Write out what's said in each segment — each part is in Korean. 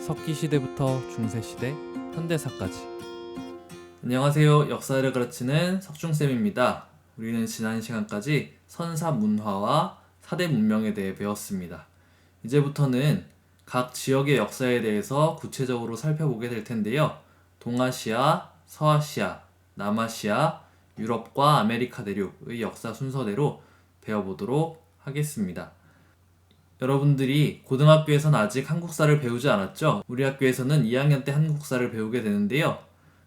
석기시대부터 중세시대, 현대사까지. 안녕하세요. 역사를 가르치는 석중쌤입니다. 우리는 지난 시간까지 선사 문화와 사대 문명에 대해 배웠습니다. 이제부터는 각 지역의 역사에 대해서 구체적으로 살펴보게 될 텐데요. 동아시아, 서아시아, 남아시아, 유럽과 아메리카 대륙의 역사 순서대로 배워보도록 하겠습니다. 여러분들이 고등학교에서는 아직 한국사를 배우지 않았죠? 우리 학교에서는 2학년 때 한국사를 배우게 되는데요.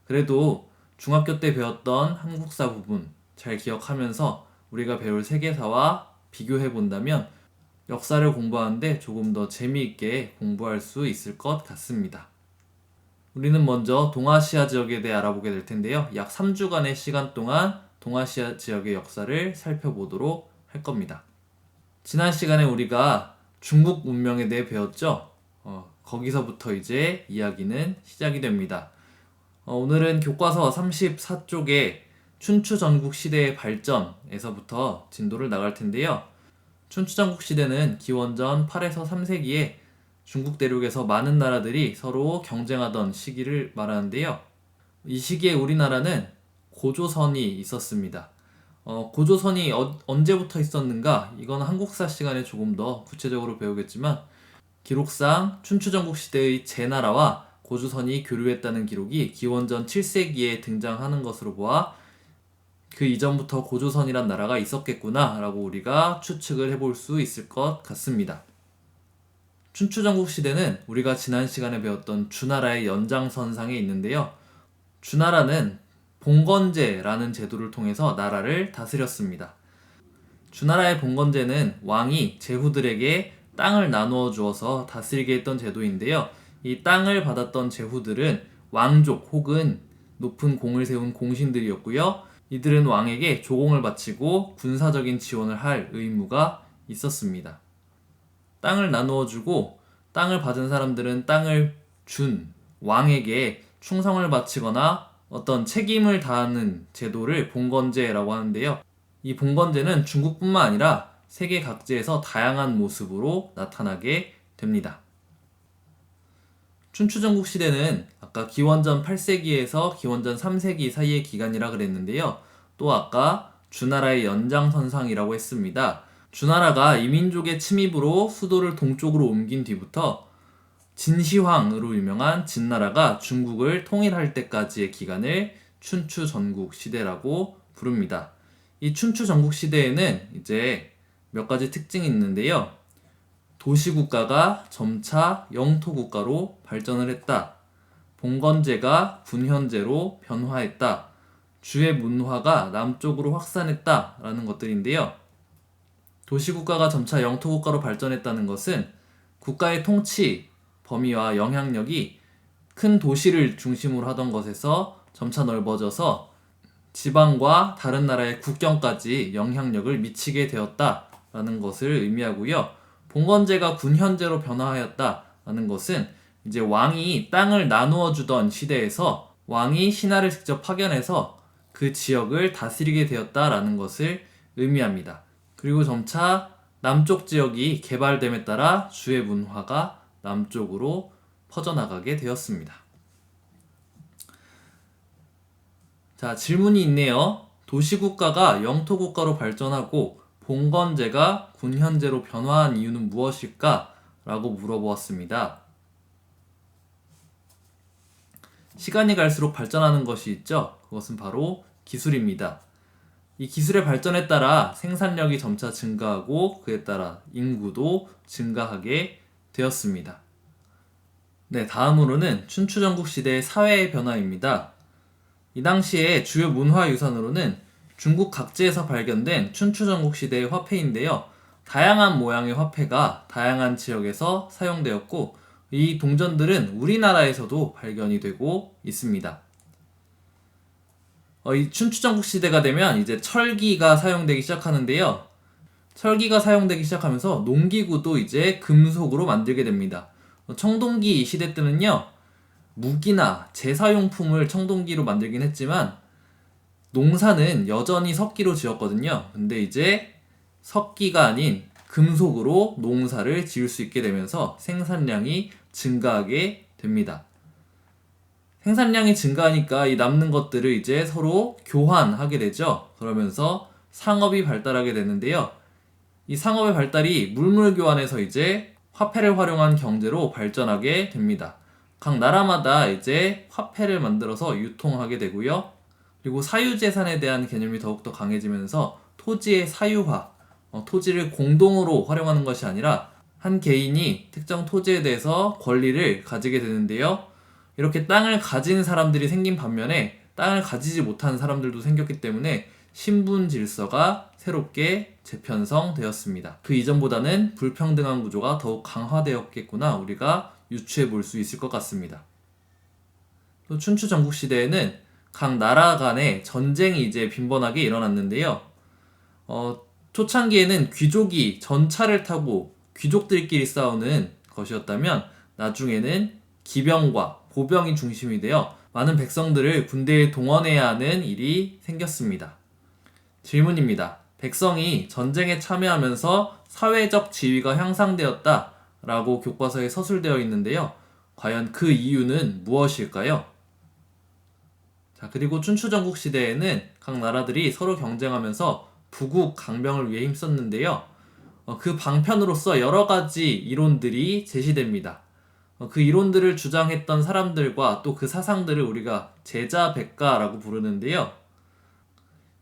그래도 중학교 때 배웠던 한국사 부분 잘 기억하면서 우리가 배울 세계사와 비교해 본다면 역사를 공부하는데 조금 더 재미있게 공부할 수 있을 것 같습니다. 우리는 먼저 동아시아 지역에 대해 알아보게 될 텐데요. 약 3주간의 시간 동안 동아시아 지역의 역사를 살펴보도록 할 겁니다. 지난 시간에 우리가 중국 문명에 대해 배웠죠? 거기서부터 이제 이야기는 시작이 됩니다. 오늘은 교과서 34쪽에 춘추 전국 시대의 발전에서부터 진도를 나갈 텐데요. 춘추 전국 시대는 기원전 8에서 3세기에 중국 대륙에서 많은 나라들이 서로 경쟁하던 시기를 말하는데요. 이 시기에 우리나라는 고조선이 있었습니다. 고조선이 언제부터 있었는가? 이건 한국사 시간에 조금 더 구체적으로 배우겠지만 기록상 춘추전국 시대의 제나라와 고조선이 교류했다는 기록이 기원전 7세기에 등장하는 것으로 보아 그 이전부터 고조선이란 나라가 있었겠구나 라고 우리가 추측을 해볼 수 있을 것 같습니다. 춘추전국 시대는 우리가 지난 시간에 배웠던 주나라의 연장선상에 있는데요. 주나라는 봉건제라는 제도를 통해서 나라를 다스렸습니다. 주나라의 봉건제는 왕이 제후들에게 땅을 나누어 주어서 다스리게 했던 제도인데요. 이 땅을 받았던 제후들은 왕족 혹은 높은 공을 세운 공신들이었고요. 이들은 왕에게 조공을 바치고 군사적인 지원을 할 의무가 있었습니다. 땅을 나누어 주고 땅을 받은 사람들은 땅을 준 왕에게 충성을 바치거나 어떤 책임을 다하는 제도를 봉건제라고 하는데요. 이 봉건제는 중국뿐만 아니라 세계 각지에서 다양한 모습으로 나타나게 됩니다. 춘추전국 시대는 아까 기원전 8세기에서 기원전 3세기 사이의 기간이라 그랬는데요. 또 아까 주나라의 연장선상이라고 했습니다. 주나라가 이민족의 침입으로 수도를 동쪽으로 옮긴 뒤부터 진시황으로 유명한 진나라가 중국을 통일할 때까지의 기간을 춘추전국 시대라고 부릅니다. 이 춘추전국 시대에는 이제 몇 가지 특징이 있는데요. 도시국가가 점차 영토국가로 발전을 했다. 봉건제가 군현제로 변화했다. 주의 문화가 남쪽으로 확산했다. 라는 것들인데요. 도시국가가 점차 영토국가로 발전했다는 것은 국가의 통치, 범위와 영향력이 큰 도시를 중심으로 하던 것에서 점차 넓어져서 지방과 다른 나라의 국경까지 영향력을 미치게 되었다라는 것을 의미하고요. 봉건제가 군현제로 변화하였다라는 것은 이제 왕이 땅을 나누어 주던 시대에서 왕이 신하를 직접 파견해서 그 지역을 다스리게 되었다라는 것을 의미합니다. 그리고 점차 남쪽 지역이 개발됨에 따라 주의 문화가 남쪽으로 퍼져나가게 되었습니다. 자, 질문이 있네요. 도시국가가 영토국가로 발전하고 봉건제가 군현제로 변화한 이유는 무엇일까? 라고 물어보았습니다. 시간이 갈수록 발전하는 것이 있죠. 그것은 바로 기술입니다. 이 기술의 발전에 따라 생산력이 점차 증가하고 그에 따라 인구도 증가하게 되었습니다. 네, 다음으로는 춘추전국 시대의 사회의 변화입니다. 이 당시에 주요 문화유산으로는 중국 각지에서 발견된 춘추전국 시대의 화폐인데요. 다양한 모양의 화폐가 다양한 지역에서 사용되었고 이 동전들은 우리나라에서도 발견이 되고 있습니다. 이 춘추전국 시대가 되면 이제 철기가 사용되기 시작하는데요. 철기가 사용되기 시작하면서 농기구도 이제 금속으로 만들게 됩니다. 청동기 시대 때는요, 무기나 제사용품을 청동기로 만들긴 했지만 농사는 여전히 석기로 지었거든요. 근데 이제 석기가 아닌 금속으로 농사를 지을 수 있게 되면서 생산량이 증가하게 됩니다. 생산량이 증가하니까 이 남는 것들을 이제 서로 교환하게 되죠. 그러면서 상업이 발달하게 되는데요. 이 상업의 발달이 물물 교환에서 이제 화폐를 활용한 경제로 발전하게 됩니다. 각 나라마다 이제 화폐를 만들어서 유통하게 되고요. 그리고 사유재산에 대한 개념이 더욱더 강해지면서 토지의 사유화, 토지를 공동으로 활용하는 것이 아니라 한 개인이 특정 토지에 대해서 권리를 가지게 되는데요. 이렇게 땅을 가진 사람들이 생긴 반면에 땅을 가지지 못한 사람들도 생겼기 때문에 신분 질서가 새롭게 재편성되었습니다. 그 이전보다는 불평등한 구조가 더욱 강화되었겠구나 우리가 유추해 볼 수 있을 것 같습니다. 또 춘추 전국 시대에는 각 나라 간의 전쟁이 이제 빈번하게 일어났는데요. 초창기에는 귀족이 전차를 타고 귀족들끼리 싸우는 것이었다면 나중에는 기병과 보병이 중심이 되어 많은 백성들을 군대에 동원해야 하는 일이 생겼습니다. 질문입니다. 백성이 전쟁에 참여하면서 사회적 지위가 향상되었다라고 교과서에 서술되어 있는데요. 과연 그 이유는 무엇일까요? 자, 그리고 춘추전국 시대에는 각 나라들이 서로 경쟁하면서 부국 강병을 위해 힘썼는데요. 그 방편으로서 여러 가지 이론들이 제시됩니다. 그 이론들을 주장했던 사람들과 또 그 사상들을 우리가 제자백가라고 부르는데요.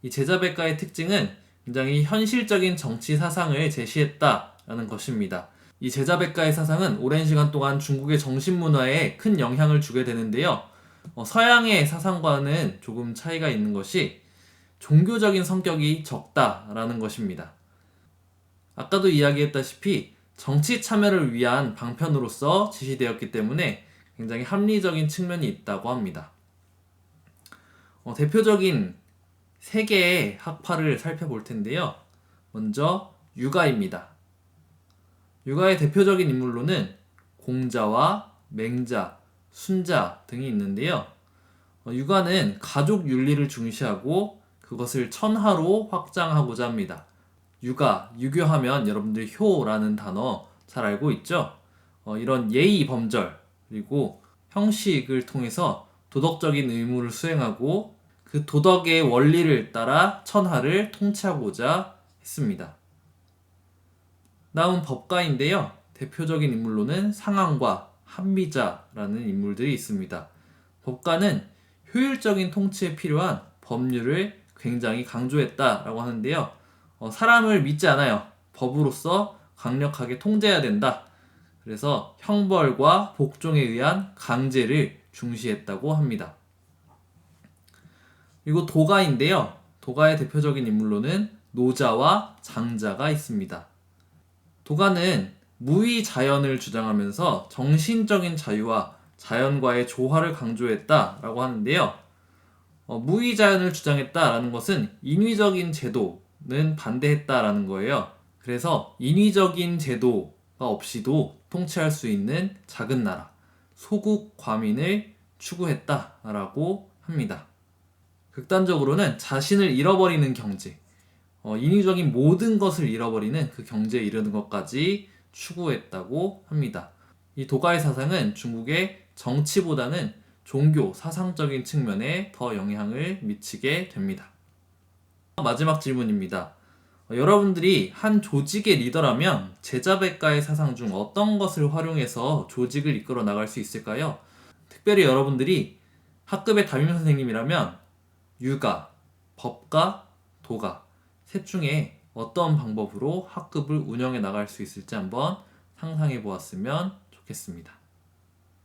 이 제자백가의 특징은 굉장히 현실적인 정치 사상을 제시했다라는 것입니다. 이 제자백가의 사상은 오랜 시간 동안 중국의 정신문화에 큰 영향을 주게 되는데요. 서양의 사상과는 조금 차이가 있는 것이 종교적인 성격이 적다라는 것입니다. 아까도 이야기했다시피 정치 참여를 위한 방편으로서 지시되었기 때문에 굉장히 합리적인 측면이 있다고 합니다. 대표적인 세 개의 학파를 살펴볼 텐데요. 먼저 유가입니다. 유가의 대표적인 인물로는 공자와 맹자, 순자 등이 있는데요. 유가는 가족 윤리를 중시하고 그것을 천하로 확장하고자 합니다. 유가, 유교하면 여러분들 효라는 단어 잘 알고 있죠? 이런 예의 범절 그리고 형식을 통해서 도덕적인 의무를 수행하고 그 도덕의 원리를 따라 천하를 통치하고자 했습니다. 다음 법가인데요. 대표적인 인물로는 상황과 한미자라는 인물들이 있습니다. 법가는 효율적인 통치에 필요한 법률을 굉장히 강조했다라고 하는데요. 사람을 믿지 않아요. 법으로서 강력하게 통제해야 된다. 그래서 형벌과 복종에 의한 강제를 중시했다고 합니다. 그리고 도가인데요. 도가의 대표적인 인물로는 노자와 장자가 있습니다. 도가는 무위자연을 주장하면서 정신적인 자유와 자연과의 조화를 강조했다라고 하는데요. 무위자연을 주장했다라는 것은 인위적인 제도는 반대했다라는 거예요. 그래서 인위적인 제도가 없이도 통치할 수 있는 작은 나라, 소국 과민을 추구했다라고 합니다. 극단적으로는 자신을 잃어버리는 경제, 인위적인 모든 것을 잃어버리는 그 경제에 이르는 것까지 추구했다고 합니다. 이 도가의 사상은 중국의 정치보다는 종교, 사상적인 측면에 더 영향을 미치게 됩니다. 마지막 질문입니다. 여러분들이 한 조직의 리더라면 제자백가의 사상 중 어떤 것을 활용해서 조직을 이끌어 나갈 수 있을까요? 특별히 여러분들이 학급의 담임 선생님이라면 유가, 법가, 도가 셋 중에 어떤 방법으로 학급을 운영해 나갈 수 있을지 한번 상상해 보았으면 좋겠습니다.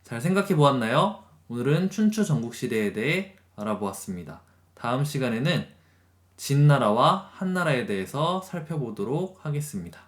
잘 생각해 보았나요? 오늘은 춘추 전국시대에 대해 알아보았습니다. 다음 시간에는 진나라와 한나라에 대해서 살펴보도록 하겠습니다.